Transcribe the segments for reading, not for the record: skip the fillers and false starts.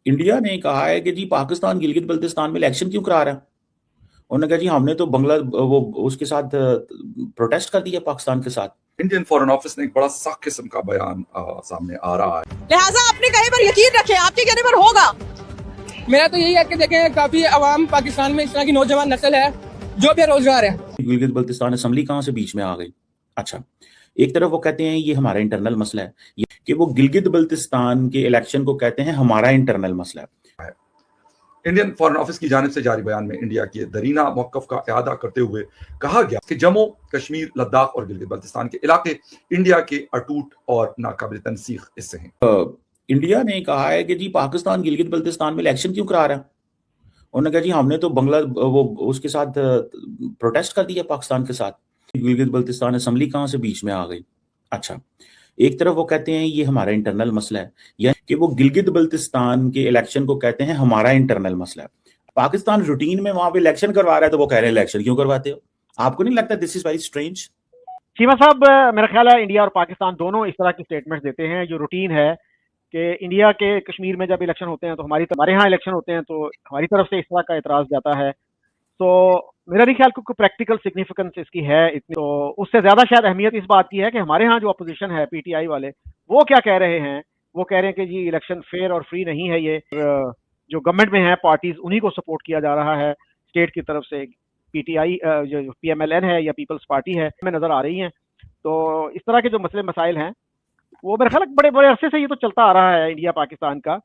India ने कहा है कि जी पाकिस्तान गिलगित बल्तिस्तान में इलेक्शन क्यों करा रहा है। उन्होंने कहा जी हमने तो बंगला वो उसके साथ प्रोटेस्ट कर दिया पाकिस्तान के साथ। इंडियन फॉरेन ऑफिस ने एक बड़ा सख्त किस्म का बयान सामने आ रहा है। लिहाजा अपने कहने पर यकीन रखें, आपके कहने पर होगा। मेरा तो यही है कि देखें काफी अवाम पाकिस्तान में इस तरह की नौजवान नस्ल है जो बेरोजगार है। गिलगित बल्तिस्तान असेंबली कहाँ से बीच में आ गई। अच्छा, एक तरफ वो कहते हैं ये हमारा इंटरनल मसला है, ये कि वो गिलगित बल्तिस्तान के इलेक्शन को कहते हैं हमारा इंटरनल मसला है। इंडियन फॉरेन ऑफिस की जानिब से जारी बयान में इंडिया के दरीना मौक़िफ़ का इआदा करते हुए कहा गया कि जम्मू कश्मीर, लद्दाख और गिलगित बल्तिस्तान के इलाके इंडिया के अटूट और नाकाबिल तनसीख हिस्से हैं। इंडिया ने कहा है कि जी पाकिस्तान गिलगित बल्तिस्तान में इलेक्शन क्यों करा रहा है। उन्होंने कहा जी हमने तो बंगला वो उसके साथ प्रोटेस्ट कर दिया पाकिस्तान के साथ। गिलगित बल्तिस्तान असेंबली कहाँ से बीच में आ गई। अच्छा, एक तरफ वो कहते हैं ये हमारा इंटरनल मसला है, या कि वो गिलगित बल्तिस्तान के इलेक्शन को कहते हैं हमारा इंटरनल मसला है। पाकिस्तान रूटीन में वहां पे इलेक्शन करवा रहा है तो वो कह रहे हैं इलेक्शन क्यों करवाते हो। आपको नहीं लगता this is very strange. Cheema साहब, मेरा ख्याल है इंडिया और पाकिस्तान दोनों इस तरह की स्टेटमेंट्स देते हैं जो रूटीन है कि इंडिया के कश्मीर में जब इलेक्शन होते हैं तो हमारे यहाँ इलेक्शन होते हैं तो हमारी तरफ से इस तरह का एतराज़ जाता है। तो मेरा नहीं ख्याल कोई प्रैक्टिकल सिग्निफिकेंस इसकी है इतनी, तो उससे ज़्यादा शायद अहमियत इस बात की है कि हमारे यहाँ जो अपोजिशन है पीटीआई वाले वो क्या कह रहे हैं। वो कह रहे हैं कि जी इलेक्शन फेयर और फ्री नहीं है, ये जो गवर्नमेंट में है पार्टीज उन्हीं को सपोर्ट किया जा रहा है स्टेट की तरफ से। पीटीआई जो पीएमएलएन है या पीपल्स पार्टी है में नज़र आ रही हैं। तो इस तरह के जो मसले मसाइल हैं वो मेरे ख्याल बड़े बड़े अरसे से ये तो चलता आ रहा है इंडिया पाकिस्तान का।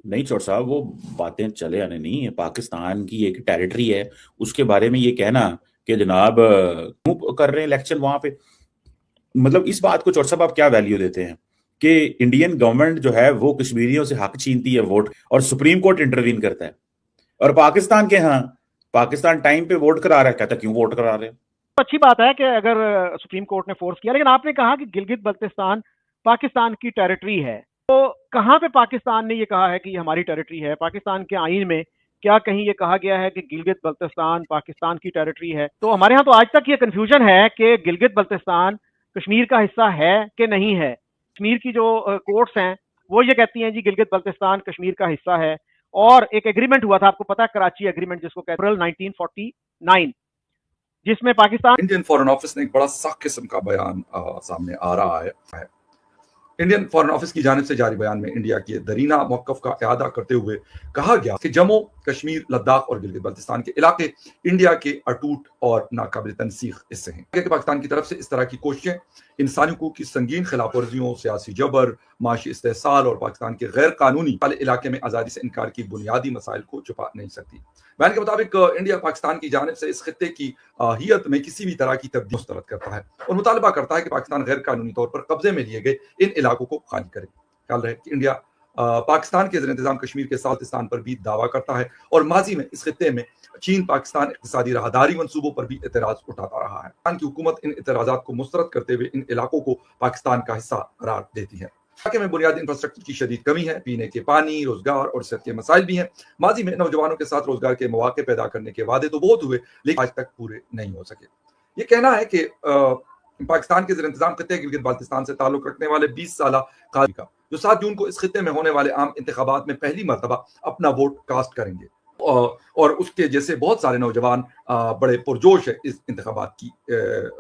नहीं चौड़ साहब, वो बातें चले आने नहीं है। पाकिस्तान की एक टेरिटरी है, उसके बारे में ये कहना कि जनाब क्यों कर रहे हैं इलेक्शन वहां पे, मतलब इस बात को चौड़ साहब आप क्या वैल्यू देते हैं कि इंडियन गवर्नमेंट जो है वो कश्मीरियों से हक छीनती है वोट और सुप्रीम कोर्ट इंटरवीन करता है, और पाकिस्तान के यहाँ पाकिस्तान टाइम पे वोट करा रहा है, कहता क्यों वोट करा रहे हैं। अच्छी बात है कि अगर सुप्रीम कोर्ट ने फोर्स किया, लेकिन आपने कहा कि गिलगित बल्तिस्तान पाकिस्तान की टेरिटरी है, तो कहाँ पे पाकिस्तान ने ये कहा है कि ये हमारी टेरिटरी है। पाकिस्तान के आईन में क्या कहीं ये कहा गया है कि गिलगित बल्तिस्तान पाकिस्तान की टेरिटरी है। तो हमारे यहाँ तो आज तक ये कंफ्यूजन है कि गिलगित बल्तिस्तान कश्मीर का हिस्सा है कि नहीं है। कश्मीर की जो कोर्ट्स हैं वो ये कहती हैं जी गिलगित बल्तिस्तान कश्मीर का हिस्सा है, और एक एग्रीमेंट हुआ था, आपको पता है, कराची एग्रीमेंट जिसको कहते हैं, अप्रैल 1949, जिसमें पाकिस्तान। इंडियन फॉरेन ऑफिस ने एक बड़ा सख्त किस्म का बयान सामने आ रहा है। इंडियन फॉरेन ऑफिस की जानिब से जारी बयान में इंडिया के दरीना मौक़िफ़ का इआदा करते हुए कहा गया कि जम्मू कश्मीर, लद्दाख और गिलगित बल्तिस्तान के इलाके इंडिया के अटूट और नाकाबिल तनसीख हिस्से हैं। पाकिस्तान की तरफ से इस तरह की कोशिशें इंसानी हुकूक की संगीन खिलाफ वर्जियों, सियासी जबर, माशी इस्तेहसाल और पाकिस्तान के गैर कानूनी वाले इलाके में आज़ादी से इनकार की बुनियादी मसाइल को छुपा नहीं सकती। बयान के मुताबिक इंडिया पाकिस्तान की जानिब से इस खित्ते की हियत में किसी भी तरह की तब्दीली मुस्तरद करता है और मुतालबा करता है कि पाकिस्तान गैर कानूनी तौर पर कब्जे में लिए गए इन इलाकों को खाली करे। ख्याल रहे कि इंडिया पाकिस्तान के ज़ेर-इंतज़ाम कश्मीर के साल्तिस्तान पर भी दावा करता है और माजी में इस खित्ते में चीन पाकिस्तान इक़्तिसादी राहदारी मंसूबों पर भी एतराज़ उठाता रहा है। पाकिस्तान की हुकूमत इन एतराज़ात को मुस्तरद करते हुए इन इलाकों को पाकिस्तान का हिस्सा करार देती है। इलाके में बुनियादी इंफ्रास्ट्रक्चर की शदीद कमी है, पीने के पानी, रोजगार और सेहत के मसाइल भी हैं। माजी में नौजवानों के साथ रोजगार के मौके पैदा करने के वादे तो बहुत हुए, लेकिन आज तक पूरे नहीं हो सके। ये कहना है कि पाकिस्तान के ज़ेर-इंतज़ाम खित्ते गिलगित बाल्तिस्तान से ताल्लुक रखने वाले 20 साला काजी का, जो 7 जून को इस खित्ते में होने वाले आम इंतखाबात में पहली मरतबा अपना वोट कास्ट करेंगे, और उसके जैसे बहुत सारे नौजवान बड़े पुरजोश है इस इंतखाबात की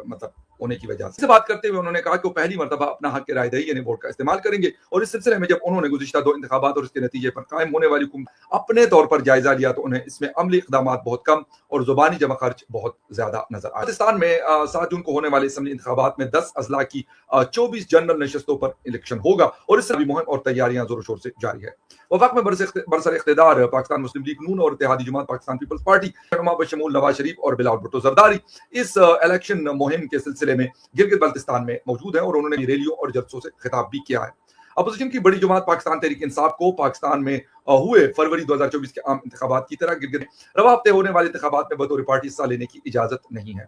मतलब होने की वजह से। बात करते हुए उन्होंने कहा कि वो पहली मरतबा अपना हक राय दही यानी वोट का इस्तेमाल करेंगे, और इस सिलसिले में जब उन्होंने गुज़िश्ता 2 इंतखाबात और इसके नतीजे पर कायम होने वाली हुकूमत अपने तौर पर जायजा लिया तो उन्हें इसमें अमली इक़दामात बहुत कम और ज़ुबानी जमा खर्च बहुत ज्यादा नजर आया। पाकिस्तान में 7 जून को होने वाले असम्बली इंतखाबात में 10 अजला की 24 जनरल नशस्तों पर इलेक्शन होगा और इससे भी मुहिम और तैयारियां जोर शोर से जारी है। वफाक में बरसर इख्तियार पाकिस्तान मुस्लिम लीग नून और इत्तेहादी जमात पाकिस्तान पीपल्स पार्टी बशमूल नवाज शरीफ और बिलावल भुट्टो जरदारी इस इलेक्शन मुहिम के सिलसिले में गिलगित बल्तिस्तान में मौजूद है और उन्होंने रैलियों और जलसों से खिताब भी किया है। अपोजिशन की बड़ी जमात पाकिस्तान तहरीक इंसाफ को पाकिस्तान में हुए फरवरी 2024 के आम इंतखाबात की तरह गिलगित रवा हफ्ते होने वाले इंतखाबात में बतौर पार्टी हिस्सा लेने की इजाजत नहीं है।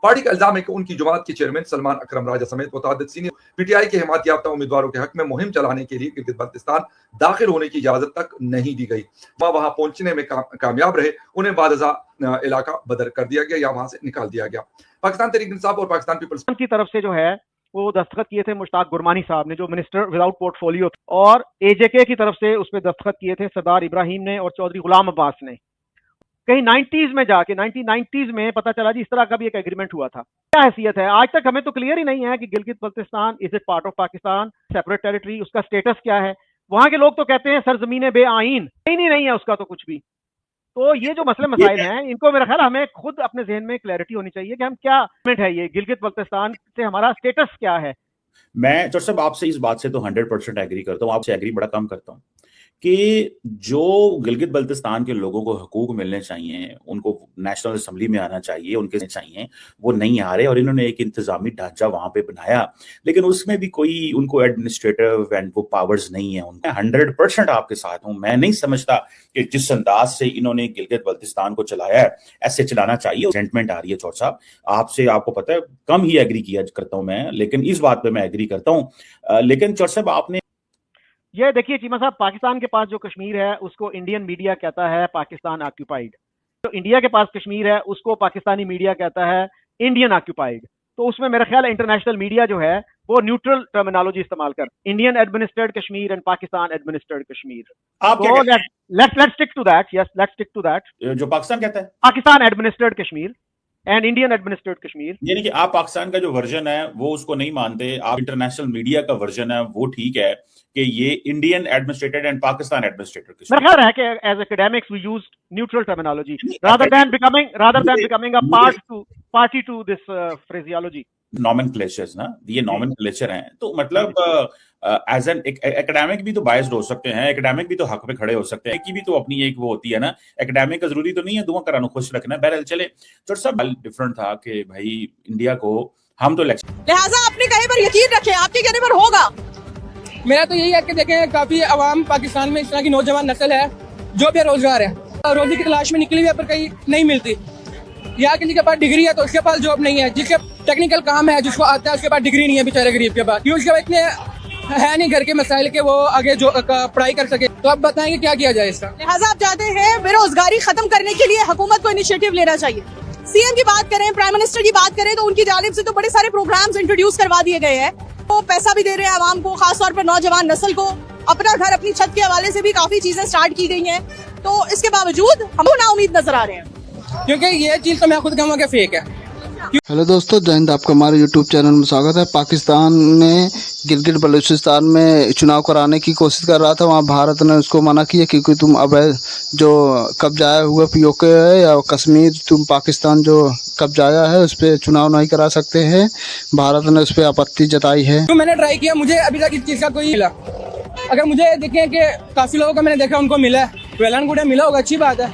पार्टी का इल्जाम है कि उनकी जमात के चेयरमैन सलमान अकरम राजा समेत मुतअद्दिद सीनियर पीटीआई के हिमायत याफ्ता उम्मीदवारों के हक में मुहिम चलाने के लिए गिलगित बल्तिस्तान दाखिल होने की इजाजत तक नहीं दी गई। वहां पहुंचने में कामयाब रहे, उन्हें बादजा इलाका बदर कर दिया गया या वहां से निकाल दिया गया। पाकिस्तान तहरीक इंसाफ और पाकिस्तान पीपल्स की तरफ से जो है वो दस्तखत किए थे मुश्ताक गुरमानी साहब ने, जो मिनिस्टर विदाउट पोर्टफोलियो, और एजेके की तरफ से उस पर दस्तखत किए थे सरदार इब्राहिम ने और चौधरी गुलाम अब्बास ने। कहीं 90s में जाके 1990s में पता चला जी इस तरह का भी एक एग्रीमेंट हुआ था। क्या हैसियत है आज तक हमें तो क्लियर ही नहीं है कि Gilgit Baltistan is it part of Pakistan, separate territory, उसका स्टेटस क्या है। वहां के लोग तो कहते हैं सरजमीन बे आइन, नहीं है उसका तो कुछ भी। तो ये जो मसले मसाइल हैं इनको मेरा ख्याल हमें खुद अपने जहन में क्लैरिटी होनी चाहिए कि हम क्या है, ये गिलगित बल्तिस्तान से हमारा स्टेटस क्या है। मैं चौधरी साहब आपसे इस बात से तो 100% एग्री करता हूँ, आपसे एग्री बड़ा कम करता हूँ कि जो गिलगित बल्तिस्तान के लोगों को हकूक मिलने चाहिए, उनको नेशनल असेंबली में आना चाहिए, उनके चाहिए, वो नहीं आ रहे। और इन्होंने एक इंतजामी ढांचा वहां पे बनाया, लेकिन उसमें भी कोई उनको एडमिनिस्ट्रेटिव एंड वो पावर्स नहीं है उनके। 100% आपके साथ हूं। मैं नहीं समझता कि जिस अंदाज से इन्होंने गिलगित बल्तिस्तान को चलाया है ऐसे चलाना चाहिए। सेंटमेंट आ रही है चौधरी साहब आपसे, आपको पता है कम ही एग्री किया करता हूं मैं, लेकिन इस बात पे मैं एग्री करता हूं। लेकिन चौधरी साहब आपने ये देखिए चीमा साहब, पाकिस्तान के पास जो कश्मीर है उसको इंडियन मीडिया कहता है पाकिस्तान ऑक्यूपाइड, तो इंडिया के पास कश्मीर है उसको पाकिस्तानी मीडिया कहता है इंडियन ऑक्यूपाइड। तो उसमें मेरा ख्याल है इंटरनेशनल मीडिया जो है वो न्यूट्रल टर्मिनोलॉजी इस्तेमाल कर, Indian administered Kashmir and Pakistan administered Kashmir. आप क्या तो कहते let's stick to that, yes let's stick to that. हैं? जो पाकिस्तान कहता है Pakistan administered Kashmir and Indian administered Kashmir. यानी कि आप पाकिस्तान का जो वर्जन है वो उसको नहीं मानते, आप इंटरनेशनल मीडिया का वर्जन है वो ठीक है कि ये Indian administrated and Pakistan administrated. मेरा ख्याल है कि as academics we used neutral terminology rather than becoming a party to this phraseology। Nomenclatures ना, ये नॉमेनक्लेचर हैं, तो मतलब एज एन एकेडमिक भी तो बायस्ड हो सकते हैं, एकेडमिक भी तो हक पे खड़े हो सकते हैं, की भी तो अपनी एक वो होती है ना। एकेडमिक का जरूरी तो नहीं है दुआ कराना खुश रखना। बहरहाल चले, तो सब डिफरेंट था कि भाई इंडिया को हम तो लिहाजा आपने कहे पर यकीन रखें, आपके कहने पर होगा। मेरा तो यही है कि देखें काफी अवाम पाकिस्तान में इस तरह की नौजवान नस्ल है जो बेरोजगार है, रोजी की तलाश में निकली हुई है पर कहीं नहीं मिलती, या किसी के पास डिग्री है तो उसके पास जॉब नहीं है, जिसके टेक्निकल काम है जिसको आता है उसके पास डिग्री नहीं है बेचारे गरीब के पास, क्योंकि उसके पास इतने है नहीं घर के मसाइल के वो आगे जो पढ़ाई कर सके। तो अब बताएंगे क्या किया जाए इसका। लिहाजा आप चाहते हैं बेरोजगारी खत्म करने के लिए हुकूमत को इनिशिएटिव लेना चाहिए। सीएम की बात करें, प्राइम मिनिस्टर की बात करें तो उनकी जानिब से तो बड़े सारे प्रोग्राम्स इंट्रोड्यूस करवा दिए गए हैं, वो पैसा भी दे रहे हैं आवाम को, खासतौर पर नौजवान नस्ल को। अपना घर अपनी छत के हवाले से भी काफी चीजें स्टार्ट की गई हैं, तो इसके बावजूद हम नाउमीद नजर आ रहे हैं, क्योंकि ये चीज तो मैं खुद कहूँगा कि फेक है। हेलो दोस्तों, जय हिंद। आपका हमारे यूट्यूब चैनल में स्वागत है। पाकिस्तान ने गिलगित बलूचिस्तान में चुनाव कराने की कोशिश कर रहा था, वहाँ भारत ने उसको मना किया क्योंकि तुम अब जो कब्जाया हुआ पीओके है या कश्मीर तुम पाकिस्तान जो कब्जाया है उस पर चुनाव नहीं करा सकते हैं। भारत ने उस पर आपत्ति जताई है। तो मैंने ट्राई किया, मुझे अभी तक इस चीज का कोई मिला। अगर मुझे देखें कि काफी लोगों को मैंने देखा उनको मिला है, वेल एंड गुड है, मिला होगा, अच्छी बात है।